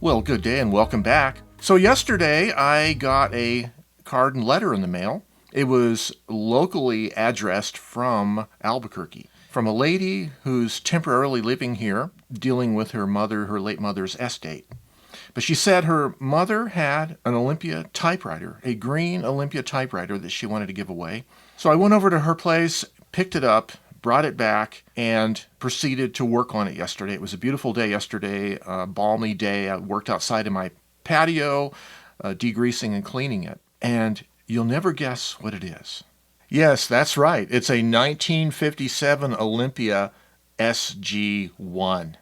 Well, good day and welcome back. So yesterday I got a card and letter in the mail. It was locally addressed from Albuquerque, from a lady who's temporarily living here, dealing with her late mother's estate. But she said her mother had an Olympia typewriter, a green Olympia typewriter that she wanted to give away. So I went over to her place, picked it up, brought it back, and proceeded to work on it yesterday. It was a beautiful day yesterday, a balmy day. I worked outside in my patio, degreasing and cleaning it. And you'll never guess what it is. Yes, that's right. It's a 1957 Olympia SG1.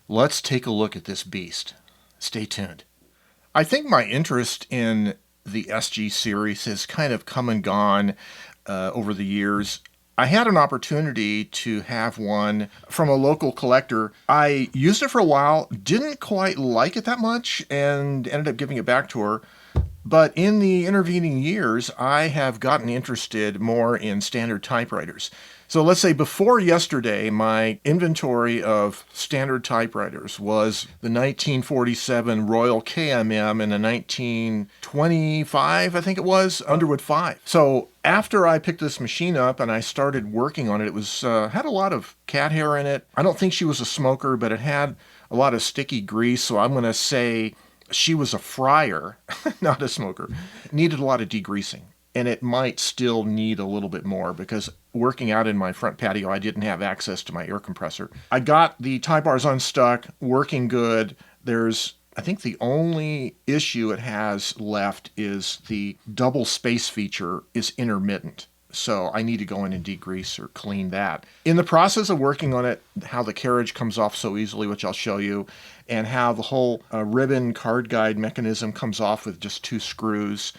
Let's take a look at this beast. Stay tuned. I think my interest in the SG series has kind of come and gone over the years. I had an opportunity to have one from a local collector. I used it for a while, didn't quite like it that much, and ended up giving it back to her. But in the intervening years, I have gotten interested more in standard typewriters. So let's say before yesterday, my inventory of standard typewriters was the 1947 Royal KMM and the 1925, I think it was, Underwood 5. So after I picked this machine up and I started working on it, it was had a lot of cat hair in it. I don't think she was a smoker, but it had a lot of sticky grease, so I'm going to say she was a fryer, not a smoker. It needed a lot of degreasing. And it might still need a little bit more because working out in my front patio, I didn't have access to my air compressor. I got the tie bars unstuck, working good. I think the only issue it has left is the double space feature is intermittent. So I need to go in and degrease or clean that. In the process of working on it, how the carriage comes off so easily, which I'll show you, and how the whole ribbon card guide mechanism comes off with just 2 screws.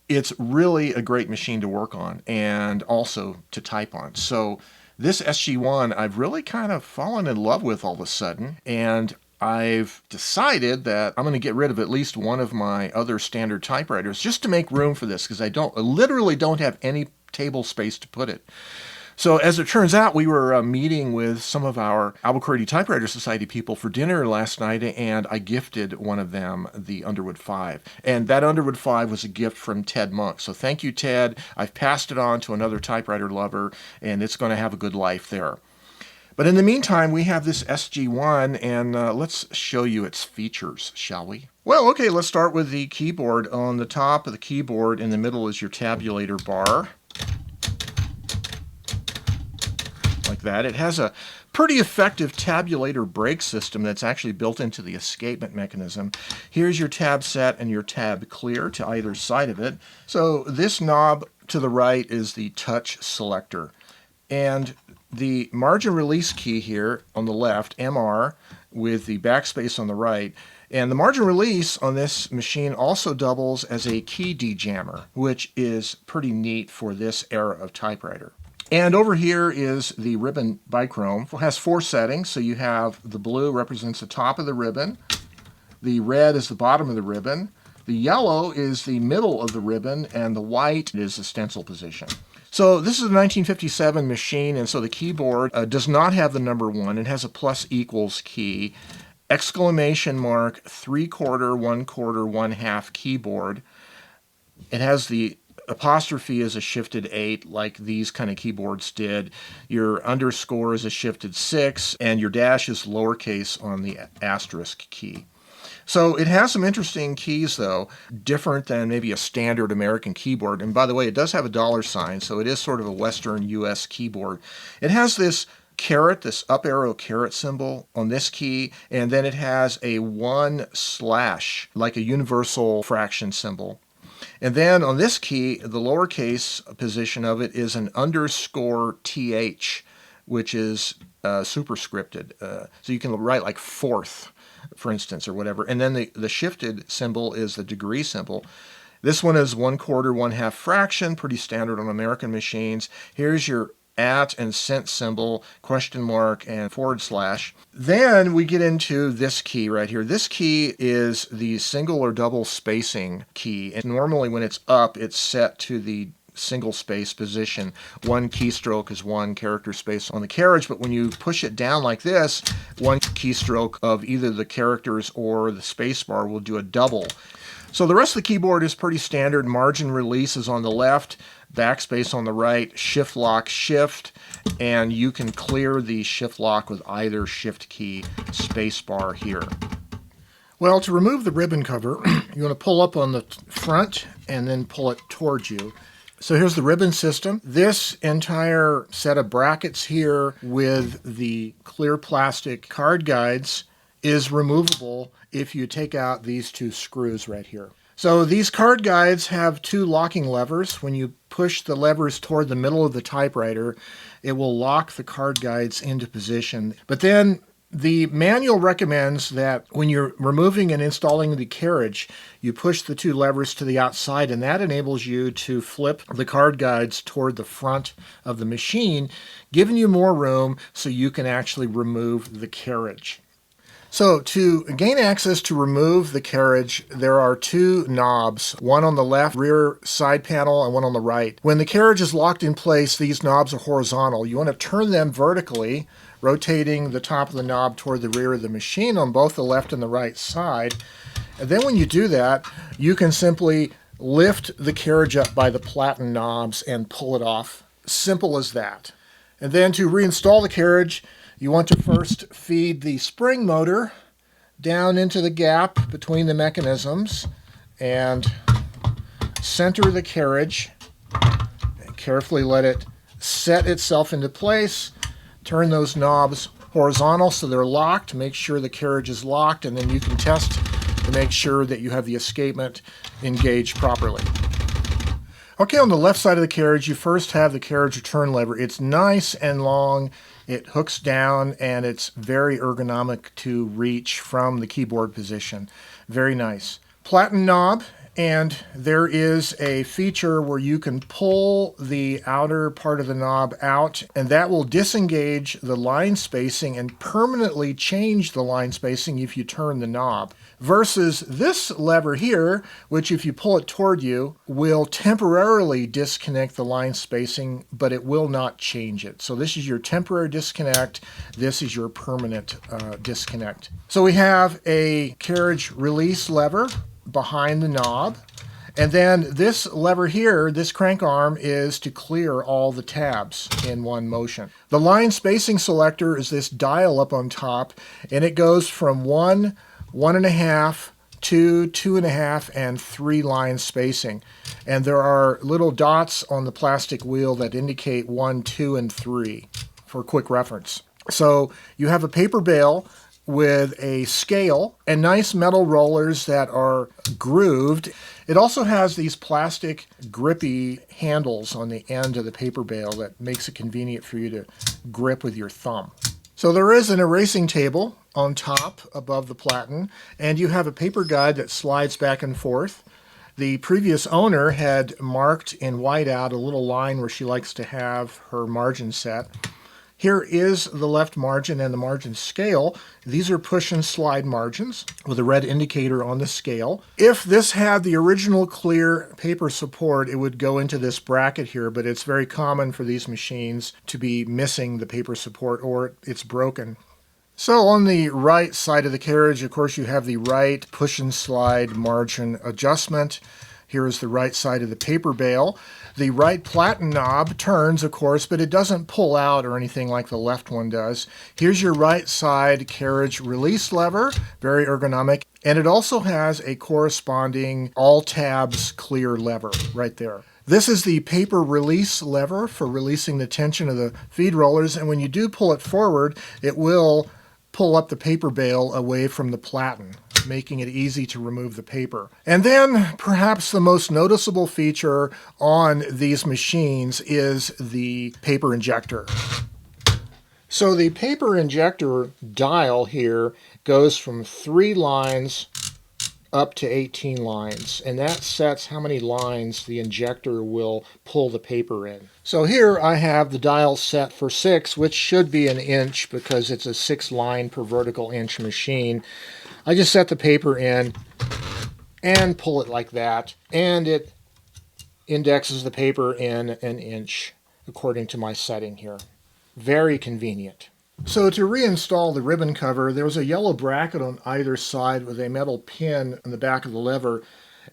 It's really a great machine to work on and also to type on. So this SG1, I've really kind of fallen in love with all of a sudden, and I've decided that I'm going to get rid of at least one of my other standard typewriters just to make room for this, because I literally don't have any table space to put it. So as it turns out, we were meeting with some of our Albuquerque Typewriter Society people for dinner last night, and I gifted one of them the Underwood 5. And that Underwood 5 was a gift from Ted Monk. So thank you, Ted. I've passed it on to another typewriter lover, and it's going to have a good life there. But in the meantime, we have this SG1, and let's show you its features, shall we? Well, okay, let's start with the keyboard. On the top of the keyboard, in the middle is your tabulator bar. Like that. It has a pretty effective tabulator brake system that's actually built into the escapement mechanism. Here's your tab set and your tab clear to either side of it. So this knob to the right is the touch selector. And the margin release key here on the left, MR, with the backspace on the right. And the margin release on this machine also doubles as a key dejammer, which is pretty neat for this era of typewriter. And over here is the ribbon bichrome. It has 4 settings. So you have the blue represents the top of the ribbon. The red is the bottom of the ribbon. The yellow is the middle of the ribbon. And the white is the stencil position. So this is a 1957 machine, and so the keyboard does not have the number 1. It has a plus equals key. Exclamation mark, 3/4, 1/4, 1/2 keyboard. It has the apostrophe is a shifted 8, like these kind of keyboards did. Your underscore is a shifted 6, and your dash is lowercase on the asterisk key. So it has some interesting keys, though, different than maybe a standard American keyboard. And by the way, it does have a $, so it is sort of a Western U.S. keyboard. It has this caret, this up arrow caret symbol on this key, and then it has a 1/, like a universal fraction symbol. And then on this key, the lowercase position of it is an underscore TH, which is superscripted. So you can write like fourth, for instance, or whatever. And then the shifted symbol is the degree symbol. This one is 1/4, 1/2 fraction, pretty standard on American machines. Here's your at and cent symbol, question mark, and /. Then we get into this key right here. This key is the single or double spacing key. And normally when it's up, it's set to the single space position. One keystroke is one character space on the carriage, but when you push it down like this, one keystroke of either the characters or the space bar will do a double. So the rest of the keyboard is pretty standard. Margin release is on the left, backspace on the right, shift lock shift, and you can clear the shift lock with either shift key, space bar here. Well, to remove the ribbon cover, you want to pull up on the front and then pull it towards you. So here's the ribbon system. This entire set of brackets here with the clear plastic card guides is removable if you take out these two screws right here. So these card guides have two locking levers. When you push the levers toward the middle of the typewriter, it will lock the card guides into position. But then the manual recommends that when you're removing and installing the carriage, you push the two levers to the outside, and that enables you to flip the card guides toward the front of the machine, giving you more room so you can actually remove the carriage. So to gain access to remove the carriage, there are two knobs, one on the left rear side panel and one on the right. When the carriage is locked in place, these knobs are horizontal. You want to turn them vertically, rotating the top of the knob toward the rear of the machine on both the left and the right side. And then when you do that, you can simply lift the carriage up by the platen knobs and pull it off. Simple as that. And then to reinstall the carriage, you want to first feed the spring motor down into the gap between the mechanisms and center the carriage. And carefully let it set itself into place. Turn those knobs horizontal so they're locked. Make sure the carriage is locked, and then you can test to make sure that you have the escapement engaged properly. Okay, on the left side of the carriage, you first have the carriage return lever. It's nice and long. It hooks down, and it's very ergonomic to reach from the keyboard position. Very nice. Platen knob, and there is a feature where you can pull the outer part of the knob out, and that will disengage the line spacing and permanently change the line spacing if you turn the knob. Versus this lever here, which if you pull it toward you, will temporarily disconnect the line spacing, but it will not change it. So this is your temporary disconnect. This is your permanent disconnect. So we have a carriage release lever behind the knob. And then this lever here, this crank arm, is to clear all the tabs in one motion. The line spacing selector is this dial up on top, and it goes from 1, 1.5, 2, 2.5, and 3 line spacing. And there are little dots on the plastic wheel that indicate 1, 2, and 3 for quick reference. So you have a paper bail with a scale and nice metal rollers that are grooved. It also has these plastic grippy handles on the end of the paper bail that makes it convenient for you to grip with your thumb. So there is an erasing table on top above the platen, and you have a paper guide that slides back and forth. The previous owner had marked in white out a little line where she likes to have her margin set. Here is the left margin and the margin scale. These are push and slide margins with a red indicator on the scale. If this had the original clear paper support, it would go into this bracket here, but it's very common for these machines to be missing the paper support or it's broken. So on the right side of the carriage, of course, you have the right push and slide margin adjustment. Here is the right side of the paper bail. The right platen knob turns, of course, but it doesn't pull out or anything like the left one does. Here's your right side carriage release lever, very ergonomic. And it also has a corresponding all tabs clear lever right there. This is the paper release lever for releasing the tension of the feed rollers. And when you do pull it forward, it will pull up the paper bail away from the platen, making it easy to remove the paper. And then perhaps the most noticeable feature on these machines is the paper injector. So the paper injector dial here goes from 3 lines up to 18 lines, and that sets how many lines the injector will pull the paper in. So here I have the dial set for 6, which should be an inch because it's a 6 line per vertical inch machine. I just set the paper in and pull it like that, and it indexes the paper in an inch according to my setting here. Very convenient. So to reinstall the ribbon cover, there was a yellow bracket on either side with a metal pin on the back of the lever,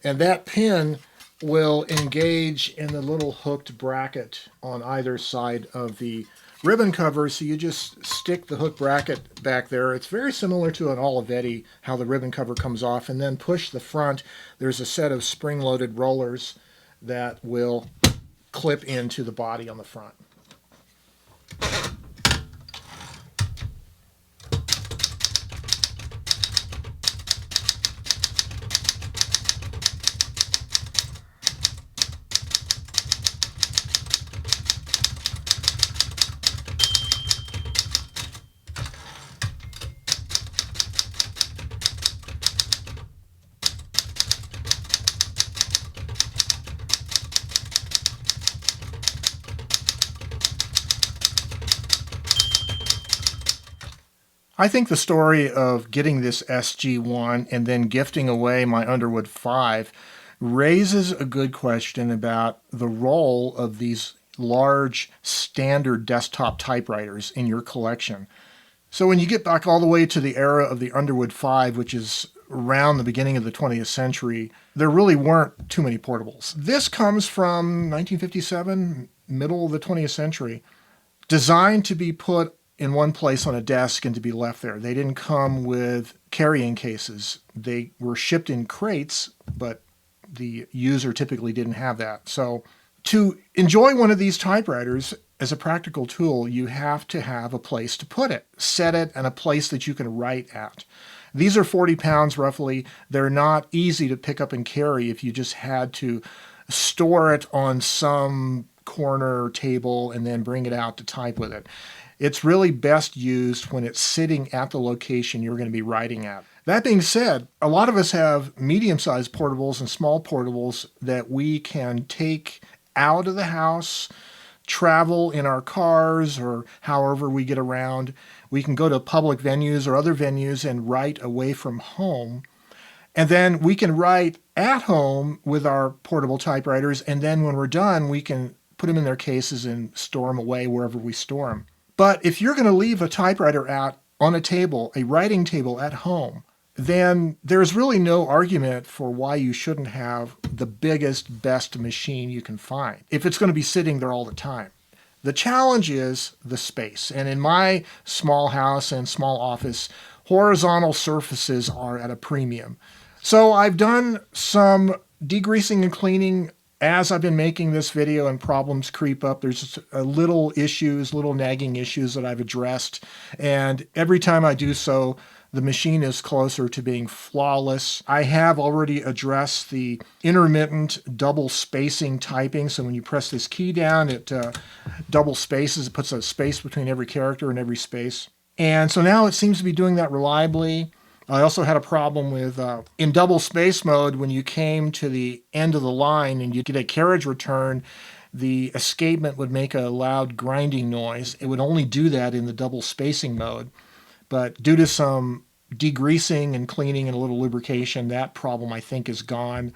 and that pin will engage in the little hooked bracket on either side of the ribbon cover, so you just stick the hook bracket back there. It's very similar to an Olivetti, how the ribbon cover comes off, and then push the front. There's a set of spring-loaded rollers that will clip into the body on the front. I think the story of getting this SG1 and then gifting away my Underwood 5 raises a good question about the role of these large standard desktop typewriters in your collection. So when you get back all the way to the era of the Underwood 5, which is around the beginning of the 20th century, there really weren't too many portables. This comes from 1957, middle of the 20th century, designed to be put in one place on a desk and to be left there. They didn't come with carrying cases. They were shipped in crates, but the user typically didn't have that. So to enjoy one of these typewriters as a practical tool, you have to have a place to put it, set it, and a place that you can write at. These are 40 pounds roughly. They're not easy to pick up and carry if you just had to store it on some corner table and then bring it out to type with it. It's really best used when it's sitting at the location you're going to be writing at. That being said, a lot of us have medium-sized portables and small portables that we can take out of the house, travel in our cars, or however we get around. We can go to public venues or other venues and write away from home. And then we can write at home with our portable typewriters, and then when we're done, we can put them in their cases and store them away wherever we store them. But if you're going to leave a typewriter out on a table, a writing table at home, then there's really no argument for why you shouldn't have the biggest, best machine you can find if it's going to be sitting there all the time. The challenge is the space. And in my small house and small office, horizontal surfaces are at a premium. So I've done some degreasing and cleaning as I've been making this video, and problems creep up. There's little nagging issues that I've addressed. And every time I do so, the machine is closer to being flawless. I have already addressed the intermittent double spacing typing. So when you press this key down, it double spaces. It puts a space between every character and every space. And so now it seems to be doing that reliably. I also had a problem with, in double space mode, when you came to the end of the line and you get a carriage return, the escapement would make a loud grinding noise. It would only do that in the double spacing mode. But due to some degreasing and cleaning and a little lubrication, that problem I think is gone.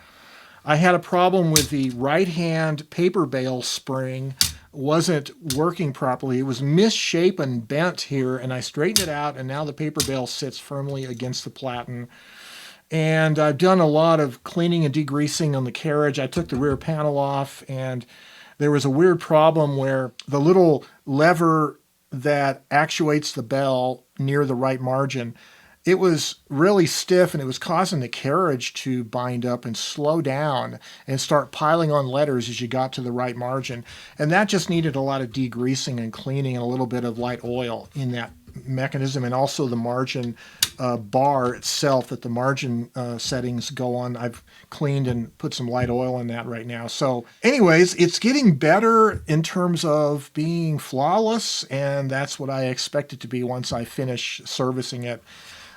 I had a problem with the right-hand paper bale spring. Wasn't working properly. It was misshapen, bent here, and I straightened it out, and now the paper bale sits firmly against the platen. And I've done a lot of cleaning and degreasing on the carriage. I took the rear panel off, and there was a weird problem where the little lever that actuates the bell near the right margin, it was really stiff, and it was causing the carriage to bind up and slow down and start piling on letters as you got to the right margin. And that just needed a lot of degreasing and cleaning and a little bit of light oil in that mechanism, and also the margin bar itself that the margin settings go on. I've cleaned and put some light oil in that right now. So anyways, it's getting better in terms of being flawless, and that's what I expect it to be once I finish servicing it.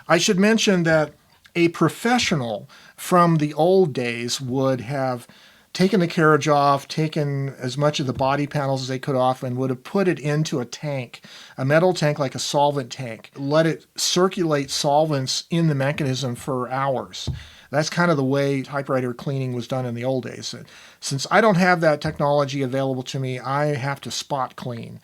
I should mention that a professional from the old days would have taken the carriage off, taken as much of the body panels as they could off, and would have put it into a tank, a metal tank like a solvent tank, let it circulate solvents in the mechanism for hours. That's kind of the way typewriter cleaning was done in the old days. Since I don't have that technology available to me, I have to spot clean.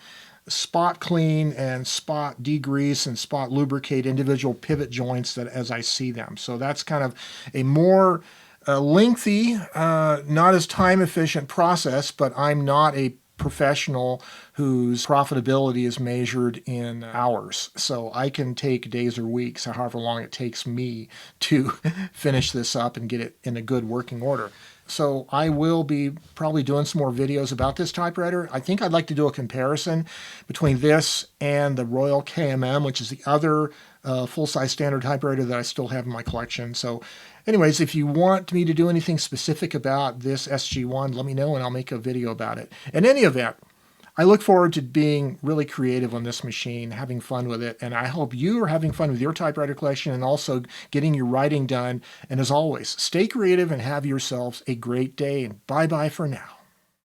Spot clean and spot degrease and spot lubricate individual pivot joints that as I see them. So that's kind of a more lengthy, not as time efficient process, but I'm not a professional whose profitability is measured in hours. So I can take days or weeks, or however long it takes me to finish this up and get it in a good working order. So I will be probably doing some more videos about this typewriter. I think I'd like to do a comparison between this and the Royal KMM, which is the other full-size standard typewriter that I still have in my collection. So anyways, if you want me to do anything specific about this SG1, let me know and I'll make a video about it. In any event, I look forward to being really creative on this machine, having fun with it, and I hope you are having fun with your typewriter collection and also getting your writing done. And as always, stay creative and have yourselves a great day, and bye-bye for now.